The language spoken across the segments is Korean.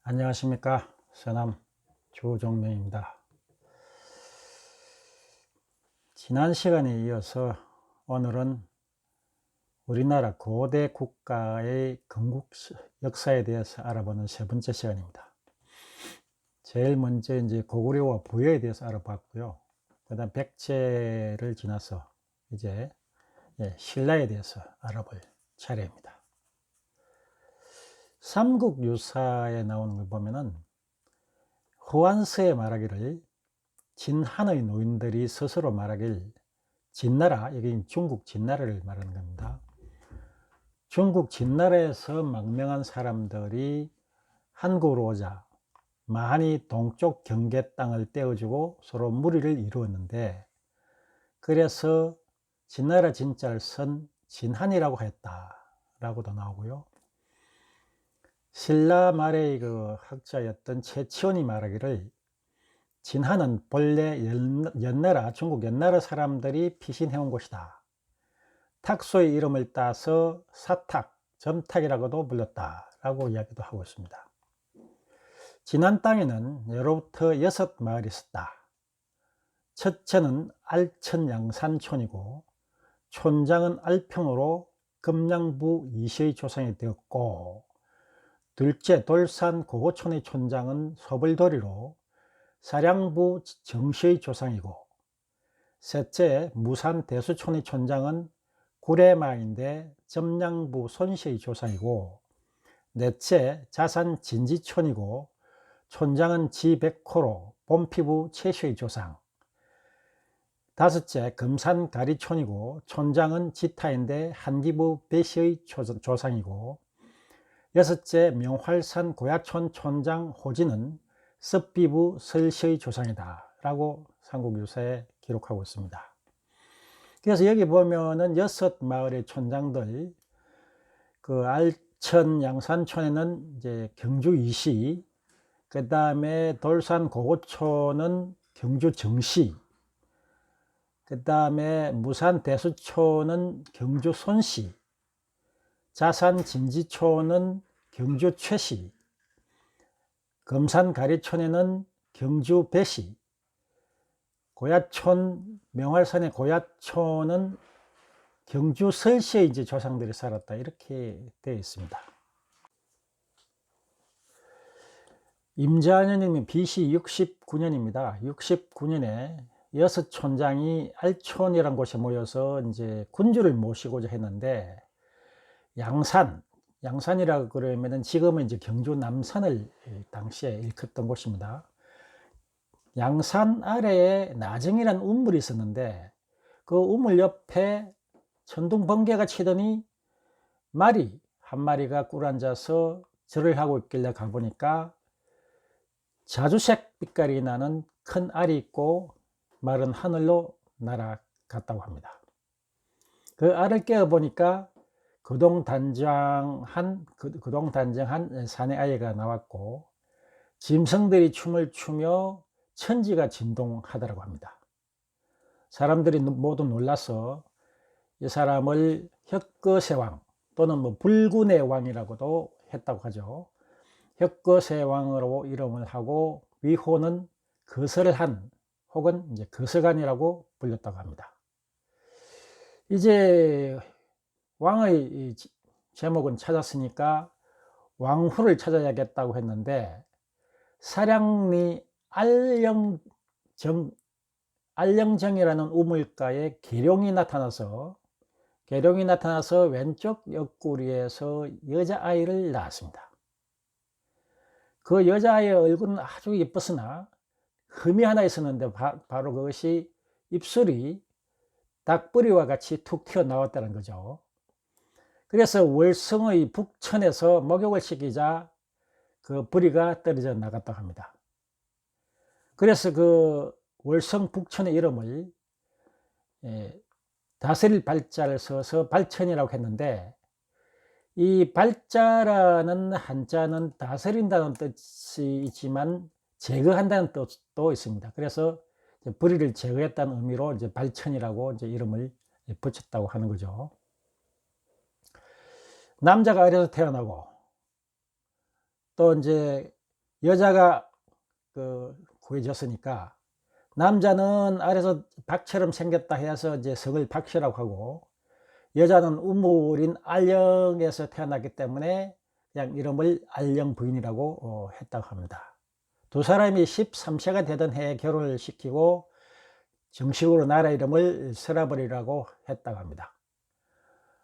안녕하십니까. 서남 조정명입니다. 지난 시간에 이어서 오늘은 우리나라 고대 국가의 건국 역사에 대해서 알아보는 세 번째 시간입니다. 제일 먼저 이제 고구려와 부여에 대해서 알아봤고요. 그 다음 백제를 지나서 이제 신라에 대해서 알아볼 차례입니다. 삼국유사에 나오는 걸 보면은 후한서에 말하기를 진한의 노인들이 스스로 말하길 진나라, 여기 중국 진나라를 말하는 겁니다. 중국 진나라에서 망명한 사람들이 한국으로 오자 많이 동쪽 경계 땅을 떼어주고 서로 무리를 이루었는데, 그래서 진나라 진자를 쓴 진한이라고 했다라고도 나오고요. 신라 말의 그 학자였던 최치원이 말하기를 진한은 본래 연나라, 중국 연나라 사람들이 피신해온 곳이다. 탁소의 이름을 따서 사탁, 점탁이라고도 불렀다라고 이야기도 하고 있습니다. 진한 땅에는 예로부터 6마을이 있었다. 첫째는 알천양산촌이고 촌장은 알평으로 금양부 이시의 조상이 되었고, 둘째 돌산 고고촌의 촌장은 소불도리로 사량부 정시의 조상이고, 셋째 무산 대수촌의 촌장은 구레마인데 점량부 손시의 조상이고, 넷째 자산 진지촌이고 촌장은 지백호로 본피부 최시의 조상, 다섯째 금산 가리촌이고 촌장은 지타인데 한기부 배시의 조상이고, 여섯째 명활산 고야촌 촌장 호진은 습비부 설시의 조상이다 라고 삼국유사에 기록하고 있습니다. 그래서 여기 보면은 6마을의 촌장들, 그 알천 양산촌에는 이제 경주 이시, 그 다음에 돌산 고고촌은 경주 정시, 그 다음에 무산 대수촌은 경주 손시, 자산 진지촌은 경주 최시, 금산 가리촌에는 경주 배시, 고야촌, 명활산의 고야촌은 경주 설시에 이제 조상들이 살았다, 이렇게 되어 있습니다. 임자년님이 BC 69년입니다. 69년에 6촌장이 알촌이라는 곳에 모여서 이제 군주를 모시고자 했는데, 양산이라고 그러면은 지금은 이제 경주 남산을 당시에 일컫던 곳입니다. 양산 아래에 나정이라는 우물이 있었는데, 그 우물 옆에 천둥 번개가 치더니 말이 한 마리가 꿇어앉아서 절을 하고 있길래 가보니까 자주색 빛깔이 나는 큰 알이 있고 말은 하늘로 날아갔다고 합니다. 그 알을 깨어보니까 그동단정한 사내 아이가 나왔고, 짐승들이 춤을 추며 천지가 진동하더라고 합니다. 사람들이 모두 놀라서 이 사람을 혁거세왕 또는 불군의 왕이라고도 했다고 하죠. 혁거세왕으로 이름을 하고 위호는 거설한 혹은 이제 거설관이라고 불렸다고 합니다. 이제 왕의 제목은 찾았으니까 왕후를 찾아야겠다고 했는데, 사량리 알령정이라는 우물가에 계룡이 나타나서 왼쪽 옆구리에서 여자아이를 낳았습니다. 그 여자아이의 얼굴은 아주 예뻤으나 흠이 하나 있었는데 바로 그것이 입술이 닭뿌리와 같이 툭 튀어나왔다는 거죠. 그래서 월성의 북천에서 목욕을 시키자 그 뿌리가 떨어져 나갔다고 합니다. 그래서 그 월성 북천의 이름을 다스릴 발자를 써서 발천이라고 했는데, 이 발자라는 한자는 다스린다는 뜻이 있지만 제거한다는 뜻도 있습니다. 그래서 불의를 제거했다는 의미로 이제 발천이라고 이제 이름을 붙였다고 하는 거죠. 남자가 어려서 태어나고, 또 이제 여자가 구해졌으니까 남자는 아래서 박처럼 생겼다 해서 이제 성을 박씨라고 하고, 여자는 우물인 알령에서 태어났기 때문에 그냥 이름을 알령 부인이라고 했다고 합니다. 두 사람이 13세가 되던 해에 결혼을 시키고 정식으로 나라 이름을 서라벌이라고 했다고 합니다.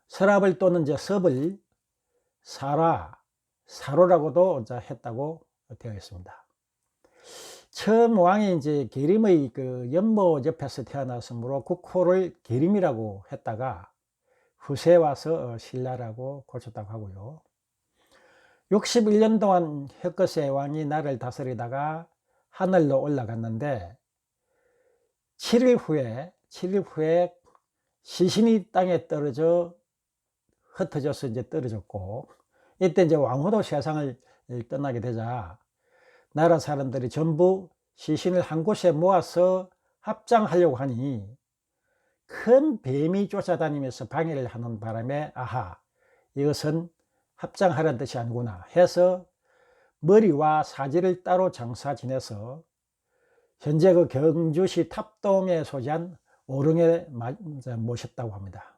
서라벌 또는 이제 섭을 사로라고도 했다고 되어 있습니다. 처음 왕이 이제 계림의 연못 옆에서 태어났으므로 국호를 계림이라고 했다가 후세 와서 신라라고 고쳤다고 하고요. 61년 동안 혁거세 왕이 나라를 다스리다가 하늘로 올라갔는데 7일 후에 시신이 땅에 떨어져 흩어져서 이제 떨어졌고, 이때 이제 왕후도 세상을 떠나게 되자 나라 사람들이 전부 시신을 한 곳에 모아서 합장하려고 하니 큰 뱀이 쫓아다니면서 방해를 하는 바람에 아하, 이것은 합장하라는 뜻이 아니구나 해서 머리와 사지를 따로 장사 지내서 현재 경주시 탑동에 소재한 오릉에 모셨다고 합니다.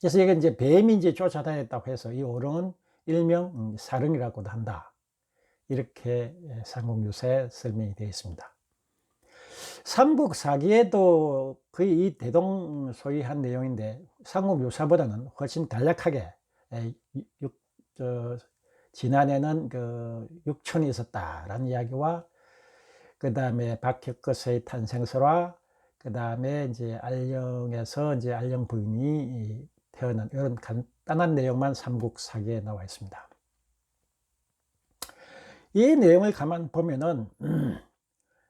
그래서 이게 이제 뱀이 이제 쫓아다녔다고 해서 이 오릉은 일명 사릉이라고도 한다, 이렇게 삼국유사에 설명이 되어 있습니다. 삼국사기에도 거의 이 대동소이한 내용인데 삼국유사보다는 훨씬 간략하게 지난해는 육촌이 있었다라는 이야기와 그 다음에 박혁거세의 탄생설화, 그 다음에 이제 알령에서 이제 알령 부인이 태어난 이런 간단한 내용만 삼국사기에 나와 있습니다. 이 내용을 가만 보면은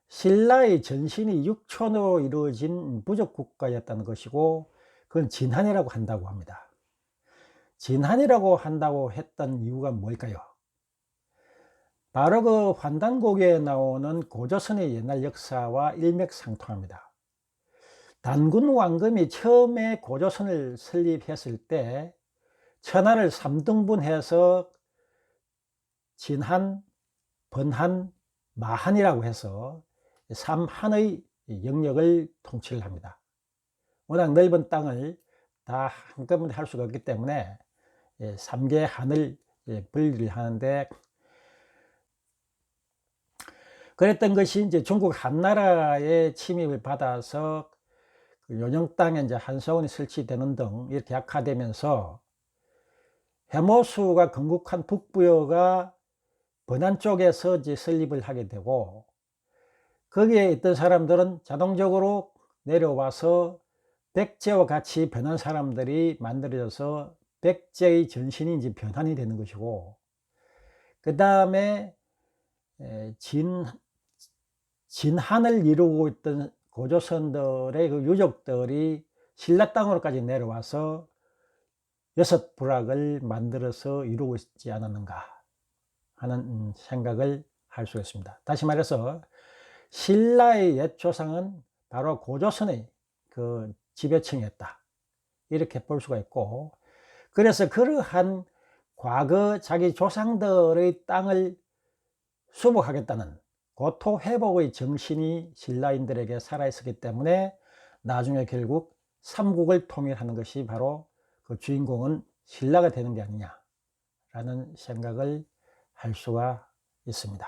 신라의 전신이 육촌으로 이루어진 부족국가였다는 것이고, 그건 진한이라고 한다고 합니다. 진한이라고 한다고 했던 이유가 뭘까요? 바로 환단고개에 나오는 고조선의 옛날 역사와 일맥상통합니다. 단군 왕금이 처음에 고조선을 설립했을 때 천하를 3등분해서 진한, 번한, 마한이라고 해서 3한의 영역을 통치를 합니다. 워낙 넓은 땅을 다 한꺼번에 할 수가 없기 때문에 3개 한을 분리를 하는데, 그랬던 것이 이제 중국 한나라의 침입을 받아서 요정 땅에 이제 한서원이 설치되는 등 이렇게 약화되면서 해모수가 건국한 북부여가 번안 쪽에서 이제 설립을 하게 되고, 거기에 있던 사람들은 자동적으로 내려와서 백제와 같이 변한 사람들이 만들어져서 백제의 전신이 이제 변환이 되는 것이고, 그 다음에 진한을 이루고 있던 고조선들의 그 유족들이 신라 땅으로까지 내려와서 6부락을 만들어서 이루고 있지 않았는가 하는 생각을 할 수 있습니다. 다시 말해서 신라의 옛 조상은 바로 고조선의 그 지배층이었다, 이렇게 볼 수가 있고, 그래서 그러한 과거 자기 조상들의 땅을 수복하겠다는 고토 회복의 정신이 신라인들에게 살아있었기 때문에 나중에 결국 삼국을 통일하는 것이 바로 그 주인공은 신라가 되는 게 아니냐라는 생각을 할 수가 있습니다.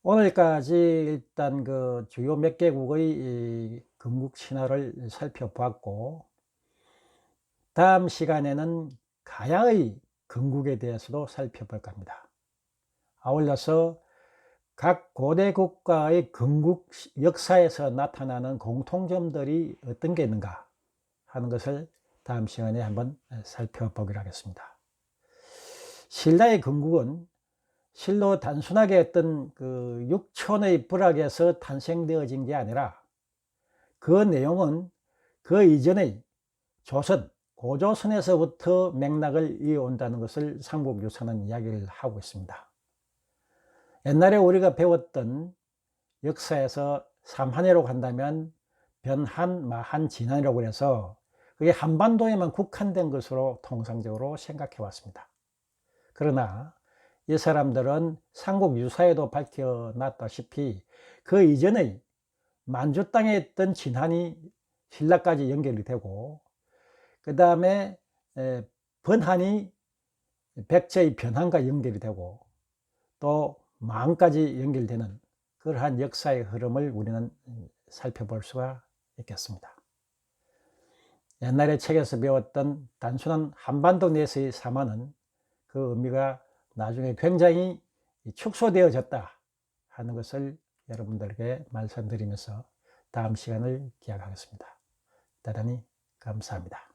오늘까지 일단 그 주요 몇 개국의 건국 신화를 살펴보았고, 다음 시간에는 가야의 건국에 대해서도 살펴볼까 합니다. 아울러서 각 고대 국가의 건국 역사에서 나타나는 공통점들이 어떤 게 있는가 하는 것을 다음 시간에 한번 살펴보기로 하겠습니다. 신라의 건국은 실로 단순하게 어떤 그 육촌의 부락에서 탄생되어진 게 아니라 그 내용은 그 이전의 조선, 고조선에서부터 맥락을 이어온다는 것을 삼국유사는 이야기를 하고 있습니다. 옛날에 우리가 배웠던 역사에서 삼한이라고 한다면 변한, 마한, 진한이라고 해서 그게 한반도에만 국한된 것으로 통상적으로 생각해 왔습니다. 그러나 이 사람들은 삼국 유사에도 밝혀놨다시피 그 이전의 만주 땅에 있던 진한이 신라까지 연결이 되고, 그 다음에 번한이 백제의 변한과 연결이 되고, 또 마한까지 연결되는 그러한 역사의 흐름을 우리는 살펴볼 수가 있겠습니다. 옛날에 책에서 배웠던 단순한 한반도 내에서의 사마는 그 의미가 나중에 굉장히 축소되어졌다 하는 것을 여러분들에게 말씀드리면서 다음 시간을 기약하겠습니다. 대단히 감사합니다.